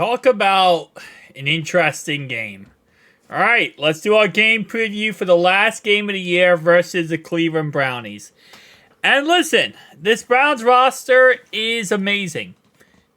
Talk about an interesting game. All right, let's do our game preview for the last game of the year versus the Cleveland Brownies. And listen, this Browns roster is amazing.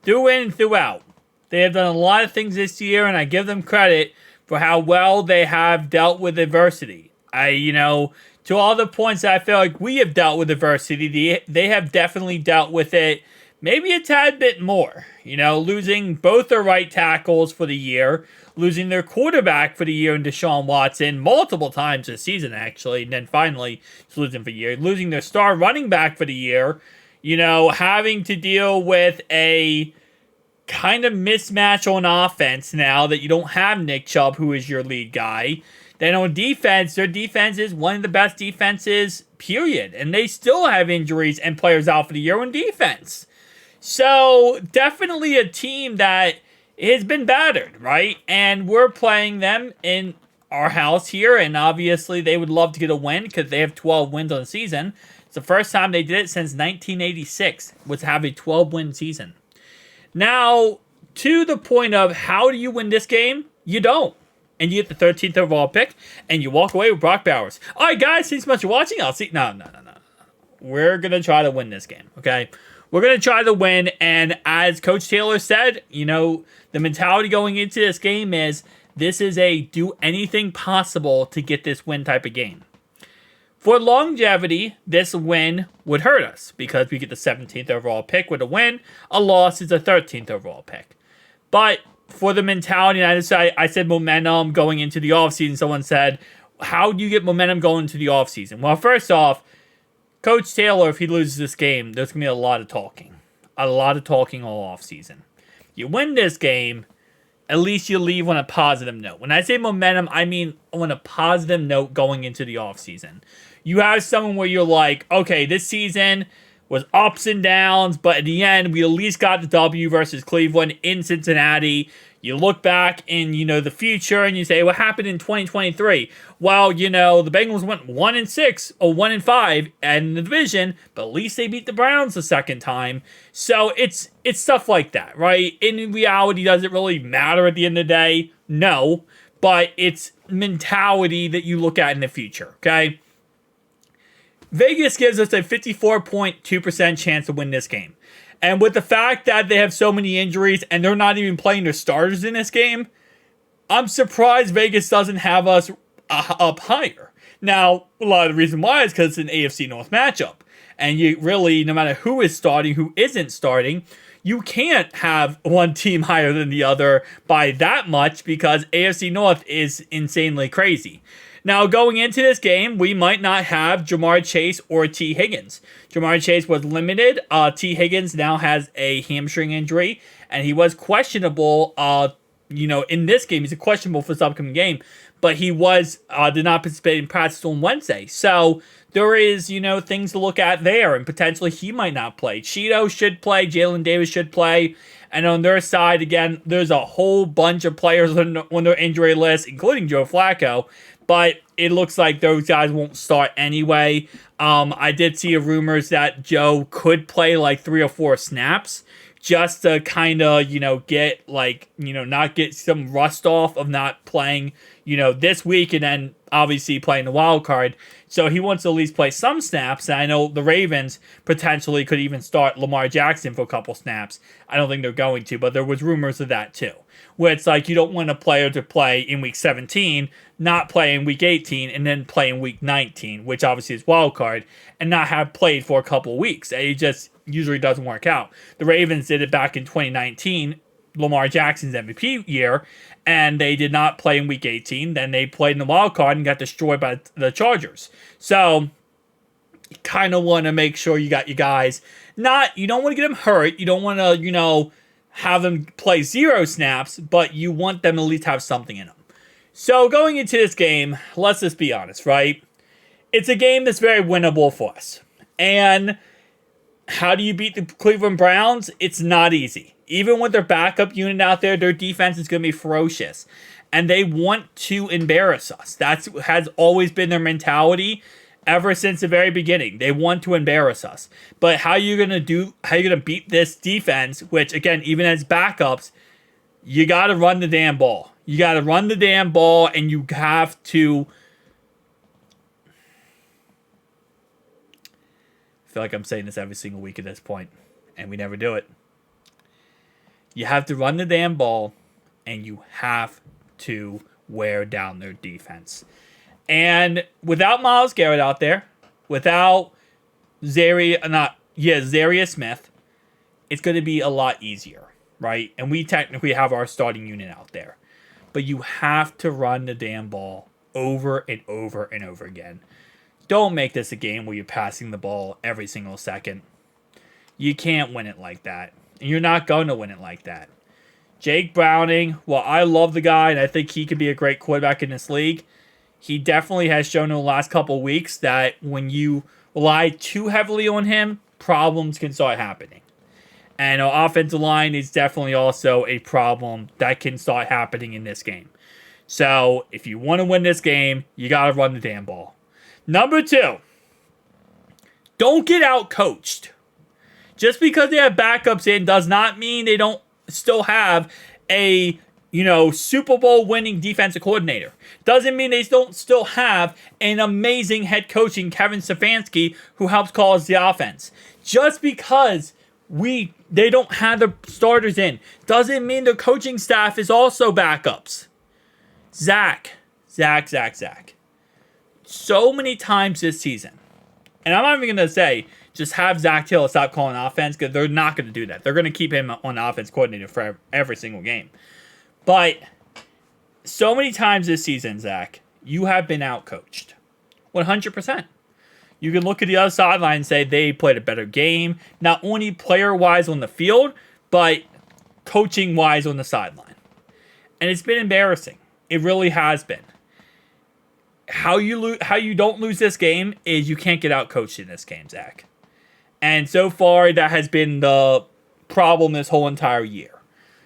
Through and throughout. They have done a lot of things this year, and I give them credit for how well they have dealt with adversity. To all the points that I feel like we have dealt with adversity, they have definitely dealt with it maybe a tad bit more. Losing both their right tackles for the year, losing their quarterback for the year in Deshaun Watson multiple times this season, actually, and then finally losing for the year, losing their star running back for the year, having to deal with a kind of mismatch on offense now that you don't have Nick Chubb, who is your lead guy. Then on defense, their defense is one of the best defenses, period. And they still have injuries and players out for the year on defense. So, definitely a team that has been battered, right? And we're playing them in our house here, and obviously they would love to get a win because they have 12 wins on the season. It's the first time they did it since 1986, was to have a 12-win season. Now, to the point of how do you win this game? You don't. And you get the 13th overall pick, and you walk away with Brock Bowers. All right, guys, thanks so much for watching. I'll see. No. We're going to try to win this game, okay? We're going to try to win, and as Coach Taylor said, the mentality going into this game is this is a do anything possible to get this win type of game. For longevity, this win would hurt us because we get the 17th overall pick with a win. A loss is a 13th overall pick. But for the mentality, I said momentum going into the offseason. Someone said, how do you get momentum going into the offseason? Well, first off, Coach Taylor, if he loses this game, there's going to be a lot of talking. A lot of talking all offseason. You win this game, at least you leave on a positive note. When I say momentum, I mean on a positive note going into the offseason. You have someone where you're like, okay, this season was ups and downs, but at the end, we at least got the W versus Cleveland in Cincinnati. You look back in, the future and you say, what happened in 2023? Well, the Bengals went 1-6 or 1-5 in the division, but at least they beat the Browns the second time. So it's stuff like that, right? In reality, does it really matter at the end of the day? No, but it's mentality that you look at in the future, okay? Vegas gives us a 54.2% chance to win this game. And with the fact that they have so many injuries and they're not even playing their starters in this game, I'm surprised Vegas doesn't have us up higher. Now, a lot of the reason why is because it's an AFC North matchup. And you really, no matter who is starting, who isn't starting, you can't have one team higher than the other by that much because AFC North is insanely crazy. Now, going into this game, we might not have Jamar Chase or T. Higgins. Jamar Chase was limited. T. Higgins now has a hamstring injury, and he was questionable, in this game. He's questionable for this upcoming game, but he did not participate in practice on Wednesday. So there is, things to look at there, and potentially he might not play. Cheeto should play. Jalen Davis should play. And on their side, again, there's a whole bunch of players on their injury list, including Joe Flacco. But it looks like those guys won't start anyway. I did see rumors that Joe could play like 3 or 4 snaps just to kind of, get not get some rust off of not playing, this week and then obviously playing the wild card. So he wants to at least play some snaps. And I know the Ravens potentially could even start Lamar Jackson for a couple snaps. I don't think they're going to, but there was rumors of that too. Where it's like you don't want a player to play in week 17, not play in week 18, and then play in week 19, which obviously is wild card, and not have played for a couple of weeks. It just usually doesn't work out. The Ravens did it back in 2019, Lamar Jackson's MVP year, and they did not play in week 18. Then they played in the wild card and got destroyed by the Chargers. So you kind of want to make sure you got your guys. You don't want to get them hurt. You don't want to, have them play 0 snaps, but you want them to at least have something in them. So going into this game, let's just be honest, right? It's a game that's very winnable for us. And how do you beat the Cleveland Browns? It's not easy. Even with their backup unit out there, their defense is going to be ferocious. And they want to embarrass us. That has always been their mentality ever since the very beginning. They want to embarrass us. But how are you going to beat this defense, which, again, even as backups, You got to run the damn ball. You got to run the damn ball, and you have to. I feel like I'm saying this every single week at this point, and we never do it. You have to run the damn ball, and you have to wear down their defense. And without Myles Garrett out there, without Zarius Smith, it's going to be a lot easier, right? And we technically have our starting unit out there. But you have to run the damn ball over and over and over again. Don't make this a game where you're passing the ball every single second. You can't win it like that. And you're not going to win it like that. Jake Browning, well, I love the guy, and I think he could be a great quarterback in this league. He definitely has shown in the last couple of weeks that when you rely too heavily on him, problems can start happening. And our offensive line is definitely also a problem that can start happening in this game. So, if you want to win this game, you got to run the damn ball. Number 2, don't get out-coached. Just because they have backups in does not mean they don't still have a, Super Bowl winning defensive coordinator. Doesn't mean they don't still have an amazing head coach in Kevin Stefanski who helps call us the offense. Just because they don't have the starters in doesn't mean the coaching staff is also backups. Zach. So many times this season, and I'm not even going to say just have Zach Taylor stop calling offense, because they're not going to do that. They're going to keep him on the offense coordinator for every single game. But so many times this season, Zach, you have been out-coached. 100%. You can look at the other sideline and say they played a better game, not only player-wise on the field, but coaching-wise on the sideline. And it's been embarrassing. It really has been. How you don't lose this game is you can't get out-coached in this game, Zach. And so far, that has been the problem this whole entire year.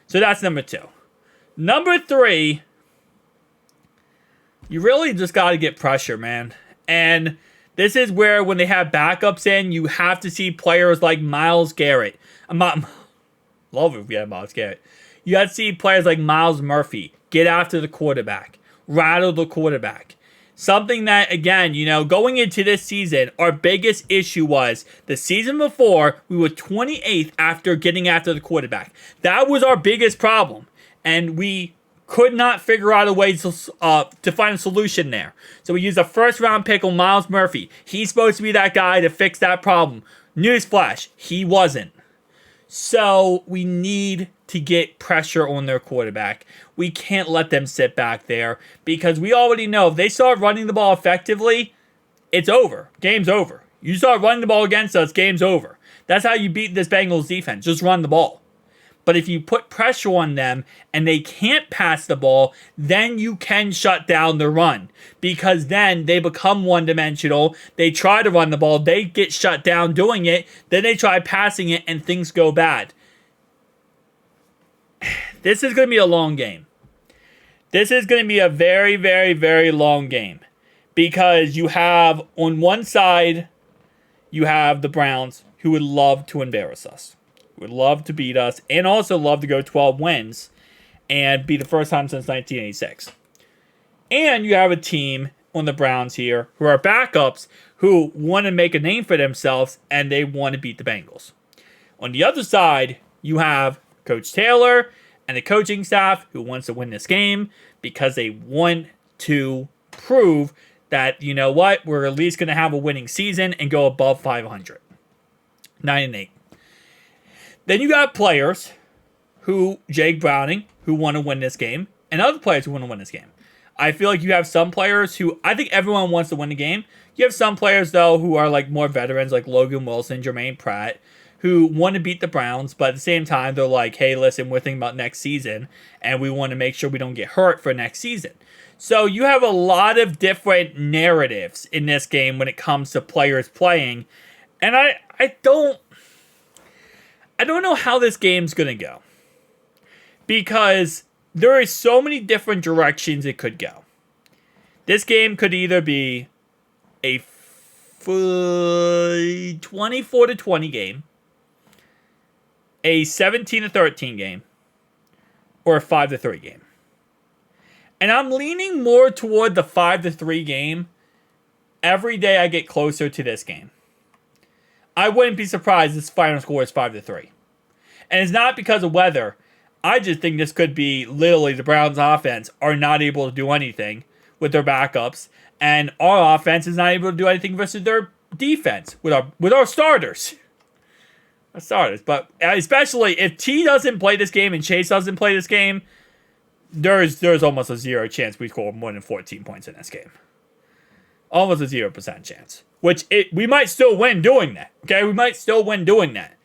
So that's number 2. Number 3, you really just got to get pressure, man. And this is where, when they have backups in, you have to see players like Myles Garrett. Love if we had Myles Garrett. You have to see players like Myles Murphy get after the quarterback, rattle the quarterback. Something that, again, going into this season, our biggest issue was the season before, we were 28th after getting after the quarterback. That was our biggest problem. And we could not figure out a way to find a solution there. So we used a first-round pick on Myles Murphy. He's supposed to be that guy to fix that problem. Newsflash, he wasn't. So we need to get pressure on their quarterback. We can't let them sit back there, because we already know if they start running the ball effectively, it's over. Game's over. You start running the ball against us, game's over. That's how you beat this Bengals defense. Just run the ball. But if you put pressure on them and they can't pass the ball, then you can shut down the run. Because then they become one-dimensional. They try to run the ball. They get shut down doing it. Then they try passing it and things go bad. This is going to be a long game. This is going to be a very, very, very long game. Because you have, on one side, you have the Browns, who would love to embarrass us. Would love to beat us, and also love to go 12 wins and be the first time since 1986. And you have a team on the Browns here who are backups who want to make a name for themselves, and they want to beat the Bengals. On the other side, you have Coach Taylor and the coaching staff who wants to win this game because they want to prove that, we're at least going to have a winning season and go above 500. 9-8. Then you got players Jake Browning, who want to win this game, and other players who want to win this game. I feel like you have some players who, I think everyone wants to win the game. You have some players, though, who are like more veterans, like Logan Wilson, Jermaine Pratt, who want to beat the Browns, but at the same time, they're like, hey, listen, we're thinking about next season, and we want to make sure we don't get hurt for next season. So you have a lot of different narratives in this game when it comes to players playing, and I don't know how this game's going to go. Because there are so many different directions it could go. This game could either be a 24-20 game, a 17-13 game, or a 5-3 game. And I'm leaning more toward the 5-3 game every day I get closer to this game. I wouldn't be surprised if this final score is 5-3. And it's not because of weather. I just think this could be literally the Browns' offense are not able to do anything with their backups, and our offense is not able to do anything versus their defense with our starters. Our starters. But especially if T doesn't play this game and Chase doesn't play this game, there's almost a 0 chance we score more than 14 points in this game. Almost a 0% chance. Which we might still win doing that. Okay, we might still win doing that.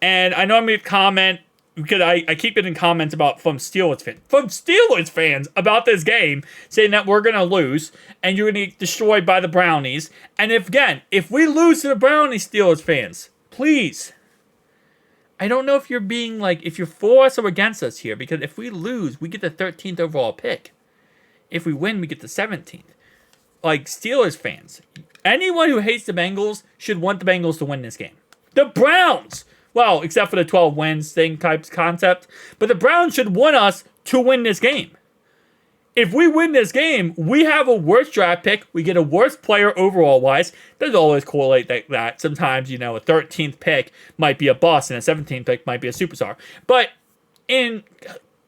And I know I'm going to comment, because I keep getting comments from Steelers fans about this game, saying that we're going to lose, and you're going to get destroyed by the Brownies. And if we lose to the Brownies, Steelers fans, please, I don't know if you're being if you're for us or against us here, because if we lose, we get the 13th overall pick. If we win, we get the 17th. Steelers fans, anyone who hates the Bengals should want the Bengals to win this game. The Browns! Well, except for the 12 wins thing type concept. But the Browns should want us to win this game. If we win this game, we have a worse draft pick. We get a worse player overall-wise. There's always correlate that. Sometimes, a 13th pick might be a bust and a 17th pick might be a superstar. But in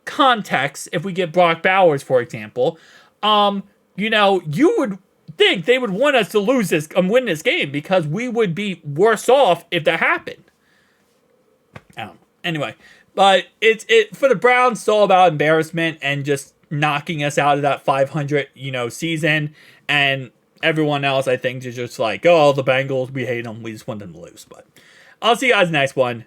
context, if we get Brock Bowers, for example, you would think they would want us to lose this and win this game because we would be worse off if that happened. Anyway, but it for the Browns, it's all about embarrassment and just knocking us out of that 500 season, and everyone else I think is just the Bengals, we hate them, we just want them to lose. But I'll see you guys next one.